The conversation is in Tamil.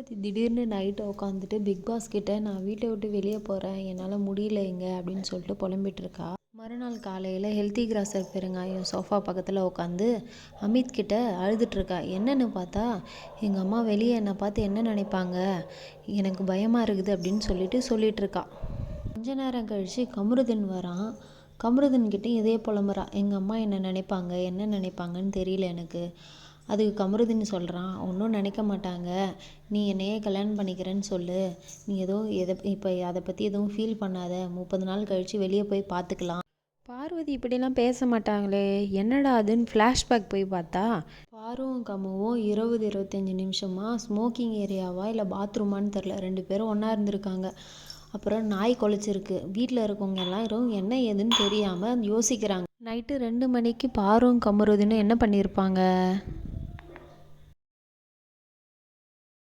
பார்வதி திடீர்னு நைட்டு உட்காந்துட்டு பிக் பாஸ் கிட்ட நான் வீட்டை விட்டு வெளியே போகிறேன், என்னால் முடியல இங்க அப்படின்னு சொல்லிட்டு புலம்பிட்டு இருக்கா. மறுநாள் காலையில் ஹெல்த்தி கிராசர் பெருங்காயம் சோஃபா பக்கத்தில் உட்காந்து அமித் கிட்ட அழுதுட்டு இருக்கா. என்னன்னு பார்த்தா, எங்கள் அம்மா வெளியே என்னை பார்த்து என்ன நினைப்பாங்க, எனக்கு பயமாக இருக்குது அப்படின்னு சொல்லிட்டு இருக்கா. கொஞ்ச நேரம் கழித்து கமருதீன் வரான். கமருதீன் கிட்டே இதே புலம்புறா. எங்கள் அம்மா என்ன நினைப்பாங்க, என்ன நினைப்பாங்கன்னு தெரியல எனக்கு. அதுக்கு கமருதீன் சொல்கிறான், ஒன்றும் நினைக்க மாட்டாங்க, நீ என்னையே கல்யாணம் பண்ணிக்கிறேன்னு சொல்லு, நீ இப்போ அதை பற்றி எதுவும் ஃபீல் பண்ணாத, 30 நாள் கழித்து வெளியே போய் பார்த்துக்கலாம். பார்வதி இப்படிலாம் பேச மாட்டாங்களே, என்னடா அதுன்னு ஃப்ளாஷ்பேக் போய் பார்த்தா, பாருவும் கம்முவும் 20-25 நிமிஷமாக ஸ்மோக்கிங் ஏரியாவா இல்லை பாத்ரூமான்னு தெரில, 2 பேரும் ஒன்றா இருந்திருக்காங்க. அப்புறம் நாய் குலைச்சிருக்கு. வீட்டில் இருக்கவங்க எல்லாரும் என்ன ஏதுன்னு தெரியாமல் யோசிக்கிறாங்க. நைட்டு 2 மணிக்கு பாரும் கமருதீனும் என்ன பண்ணியிருப்பாங்க?